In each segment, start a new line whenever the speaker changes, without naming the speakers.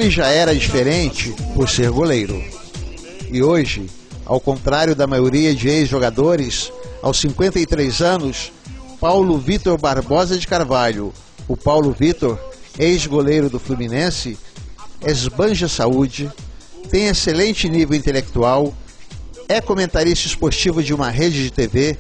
Ele já era diferente por ser goleiro. E hoje, ao contrário da maioria de ex-jogadores, aos 53 anos, Paulo Vitor Barbosa de Carvalho, o Paulo Vitor, ex-goleiro do Fluminense, esbanja saúde, tem excelente nível intelectual, é comentarista esportivo de uma rede de TV,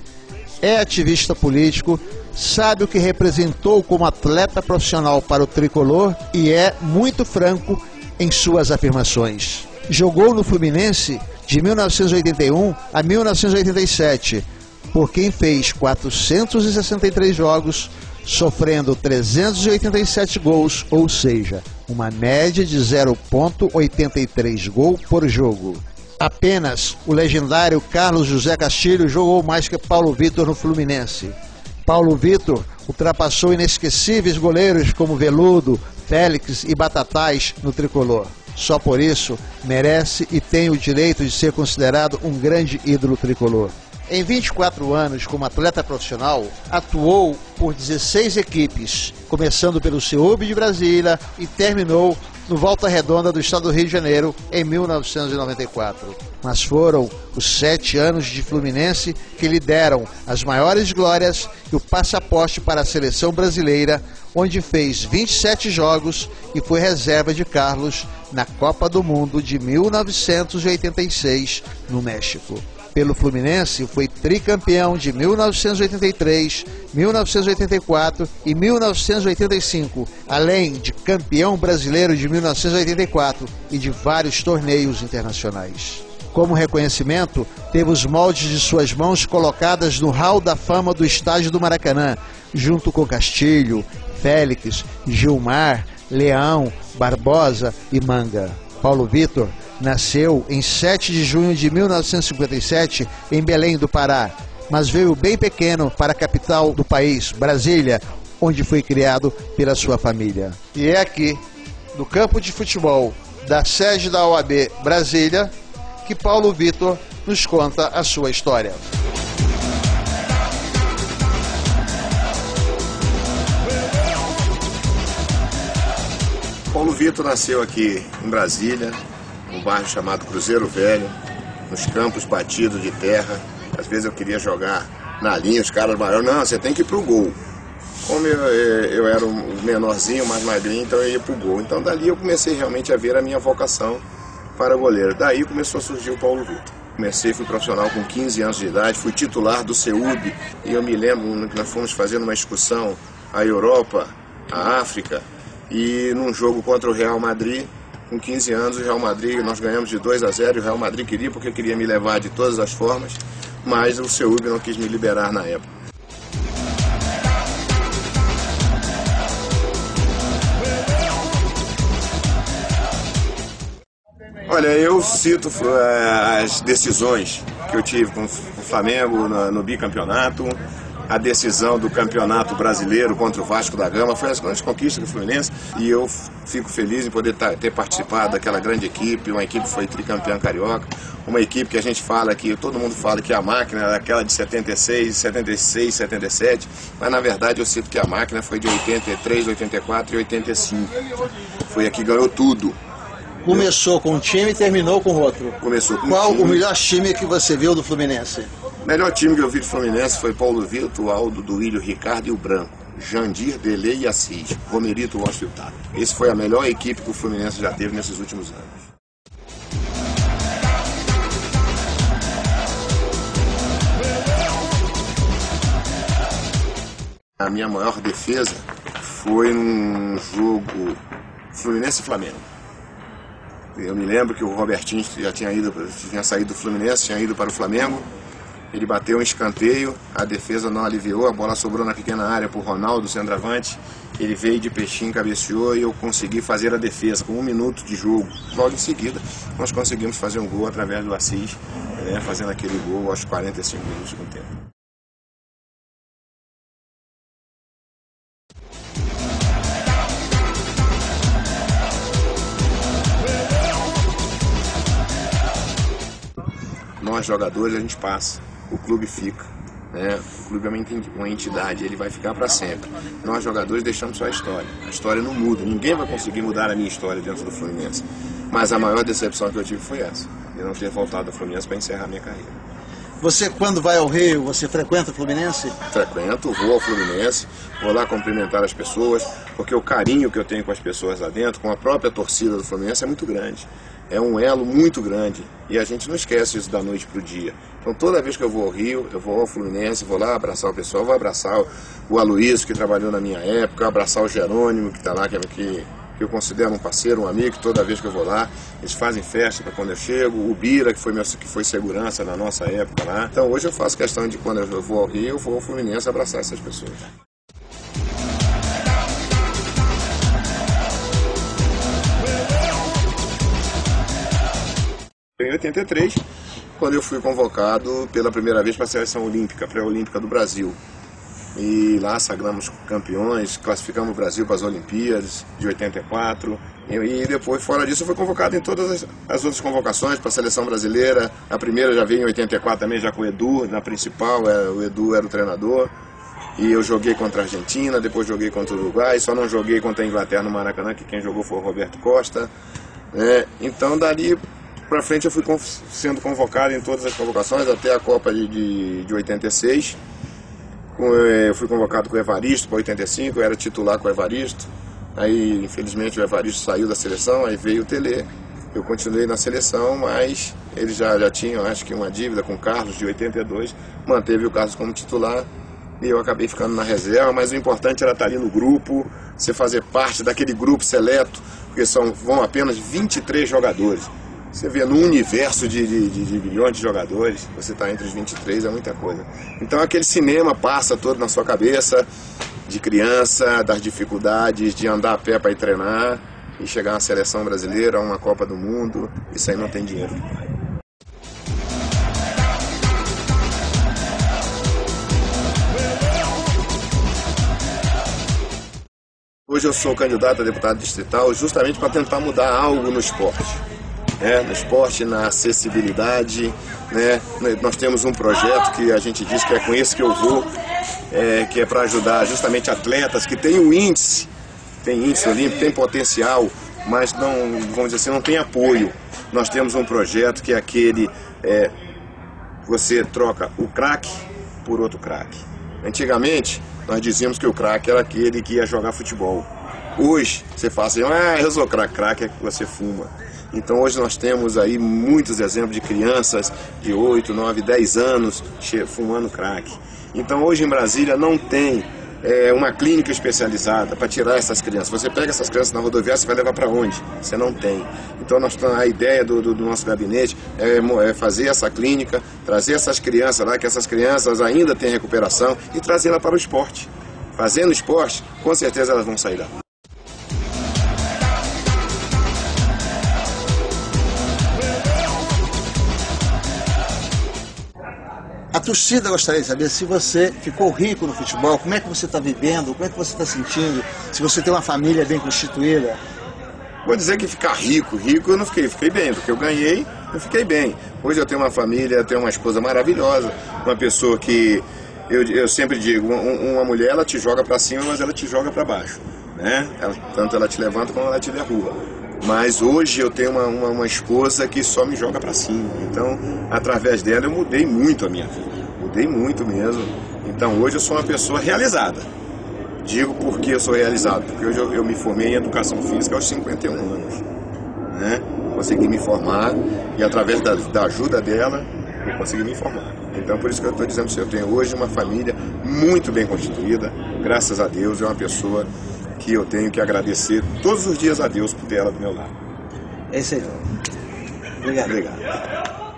é ativista político, sabe o que representou como atleta profissional para o tricolor e é muito franco em suas afirmações. Jogou no Fluminense de 1981 a 1987, por quem fez 463 jogos, sofrendo 387 gols, ou seja, uma média de 0,83 gol por jogo. Apenas o legendário Carlos José Castilho jogou mais que Paulo Vitor no Fluminense. Paulo Vitor ultrapassou inesquecíveis goleiros como Veludo, Félix e Batatais no tricolor. Só por isso merece e tem o direito de ser considerado um grande ídolo tricolor. Em 24 anos como atleta profissional, atuou por 16 equipes, começando pelo CEUB de Brasília e terminou no Volta Redonda do estado do Rio de Janeiro em 1994. Mas foram os 7 anos de Fluminense que lhe deram as maiores glórias e o passaporte para a seleção brasileira, onde fez 27 jogos e foi reserva de Carlos na Copa do Mundo de 1986 no México. Pelo Fluminense, foi tricampeão de 1983, 1984 e 1985, além de campeão brasileiro de 1984 e de vários torneios internacionais. Como reconhecimento, teve os moldes de suas mãos colocadas no Hall da Fama do Estádio do Maracanã, junto com Castilho, Félix, Gilmar, Leão, Barbosa e Manga. Paulo Vitor nasceu em 7 de junho de 1957 em Belém do Pará, mas veio bem pequeno para a capital do país, Brasília, onde foi criado pela sua família. E é aqui, no campo de futebol da sede da OAB Brasília, que Paulo Vitor nos conta a sua história.
Paulo Vitor nasceu aqui em Brasília, num bairro chamado Cruzeiro Velho, nos campos batidos de terra. Às vezes eu queria jogar na linha, os caras maiores, não, você tem que ir pro gol. Como eu era um menorzinho, mais magrinho, então eu ia pro gol. Então dali eu comecei realmente a ver a minha vocação para goleiro. Daí começou a surgir o Paulo Vitor. Fui profissional com 15 anos de idade, fui titular do CEUB, e eu me lembro que nós fomos fazendo uma excursão à Europa, à África, e num jogo contra o Real Madrid, com 15 anos, o Real Madrid, nós ganhamos de 2-0, o Real Madrid queria, porque queria me levar de todas as formas, mas o CEUB não quis me liberar na época. Olha, eu cito as decisões que eu tive com o Flamengo no bicampeonato, a decisão do Campeonato Brasileiro contra o Vasco da Gama, foi as grandes conquistas do Fluminense, e eu fico feliz em poder ter participado daquela grande equipe, uma equipe que foi tricampeã carioca, uma equipe que a gente fala que, todo mundo fala que a máquina era aquela de 76, 76, 77, mas na verdade eu cito que a máquina foi de 83, 84 e 85, foi a que ganhou tudo.
Começou com um time e terminou com outro.
Começou com
Qual
um time.
o melhor time que você viu do Fluminense?
O melhor time que eu vi do Fluminense foi Paulo Vitor, Aldo, Duílio, Ricardo e o Branco. Jandir, Delei e Assis. Romerito, Washington e Tato. Esse foi a melhor equipe que o Fluminense já teve nesses últimos anos. A minha maior defesa foi num jogo Fluminense e Flamengo. Eu me lembro que o Robertinho já tinha saído do Fluminense, tinha ido para o Flamengo. Ele bateu um escanteio, a defesa não aliviou, a bola sobrou na pequena área para o Ronaldo, centroavante. Ele veio de peixinho, cabeceou e eu consegui fazer a defesa com 1 minuto de jogo. Logo em seguida, nós conseguimos fazer um gol através do Assis, fazendo aquele gol aos 45 minutos do tempo. Nós jogadores a gente passa, o clube fica. né? O clube é uma entidade, ele vai ficar para sempre. Nós, jogadores, deixamos só a história. A história não muda, ninguém vai conseguir mudar a minha história dentro do Fluminense. Mas a maior decepção que eu tive foi essa, de não ter voltado ao Fluminense para encerrar a minha carreira.
Você, quando vai ao Rio, você frequenta o Fluminense?
Frequento, vou ao Fluminense, vou lá cumprimentar as pessoas, porque o carinho que eu tenho com as pessoas lá dentro, com a própria torcida do Fluminense, é muito grande. É um elo muito grande e a gente não esquece isso da noite para o dia. Então toda vez que eu vou ao Rio, eu vou ao Fluminense, vou lá abraçar o pessoal, vou abraçar o Aloysio, que trabalhou na minha época, abraçar o Jerônimo, que está lá, que eu considero um parceiro, um amigo, toda vez que eu vou lá, eles fazem festa para quando eu chego, o Bira, que foi segurança na nossa época lá. Então hoje eu faço questão de, quando eu vou ao Rio, eu vou ao Fluminense abraçar essas pessoas. Em 83, quando eu fui convocado pela primeira vez para a seleção olímpica, pré-olímpica do Brasil. E lá sagramos campeões, classificamos o Brasil para as Olimpíadas de 84. E depois, fora disso, eu fui convocado em todas as outras convocações para a seleção brasileira. A primeira já veio em 84 também, já com o Edu, na principal, o Edu era o treinador. E eu joguei contra a Argentina, depois joguei contra o Uruguai, só não joguei contra a Inglaterra no Maracanã, que quem jogou foi o Roberto Costa. Então, dali para frente, eu fui sendo convocado em todas as convocações, até a Copa de 86. Eu fui convocado com o Evaristo para 85, eu era titular com o Evaristo. Aí, infelizmente, o Evaristo saiu da seleção, aí veio o Tele. Eu continuei na seleção, mas eles já tinham, acho que, uma dívida com o Carlos de 82. Manteve o Carlos como titular e eu acabei ficando na reserva. Mas o importante era estar ali no grupo, você fazer parte daquele grupo seleto, porque vão apenas 23 jogadores. Você vê no universo de bilhões de jogadores, você está entre os 23, é muita coisa. Então aquele cinema passa todo na sua cabeça, de criança, das dificuldades de andar a pé para ir treinar e chegar na seleção brasileira, a uma Copa do Mundo, isso aí não tem dinheiro. Hoje eu sou candidato a deputado distrital justamente para tentar mudar algo no esporte. No esporte, na acessibilidade, né? Nós temos um projeto que a gente diz que é com esse que eu vou, que é para ajudar justamente atletas que têm o índice, olímpico, tem potencial, mas não, vamos dizer assim, não tem apoio. Nós temos um projeto que é aquele, você troca o craque por outro craque. Antigamente, nós dizíamos que o craque era aquele que ia jogar futebol. Hoje, você fala assim, eu sou craque, craque é que você fuma. Então hoje nós temos aí muitos exemplos de crianças de 8, 9, 10 anos fumando crack. Então hoje em Brasília não tem uma clínica especializada para tirar essas crianças. Você pega essas crianças na rodoviária, você vai levar para onde? Você não tem. Então a ideia do nosso gabinete é fazer essa clínica, trazer essas crianças lá, que essas crianças ainda têm recuperação, e trazê-las para o esporte. Fazendo esporte, com certeza elas vão sair lá.
A torcida gostaria de saber se você ficou rico no futebol, como é que você está vivendo, como é que você está sentindo, se você tem uma família bem constituída.
Vou dizer que ficar rico eu não fiquei bem, porque eu ganhei, eu fiquei bem. Hoje eu tenho uma família, tenho uma esposa maravilhosa, uma pessoa que, eu sempre digo, uma mulher ela te joga para cima, mas ela te joga para baixo, né? Tanto ela te levanta como ela te derruba. Mas hoje eu tenho uma esposa que só me joga para cima. Então, através dela eu mudei muito a minha vida. Mudei muito mesmo. Então hoje eu sou uma pessoa realizada. Digo por que eu sou realizado. Porque hoje eu me formei em Educação Física aos 51 anos. Né? Consegui me formar e através da ajuda dela eu consegui me formar. Então por isso que eu estou dizendo que eu tenho hoje uma família muito bem constituída. Graças a Deus, é uma pessoa que eu tenho que agradecer todos os dias a Deus por ter ela do meu lado.
É isso aí. Obrigado.
Obrigado.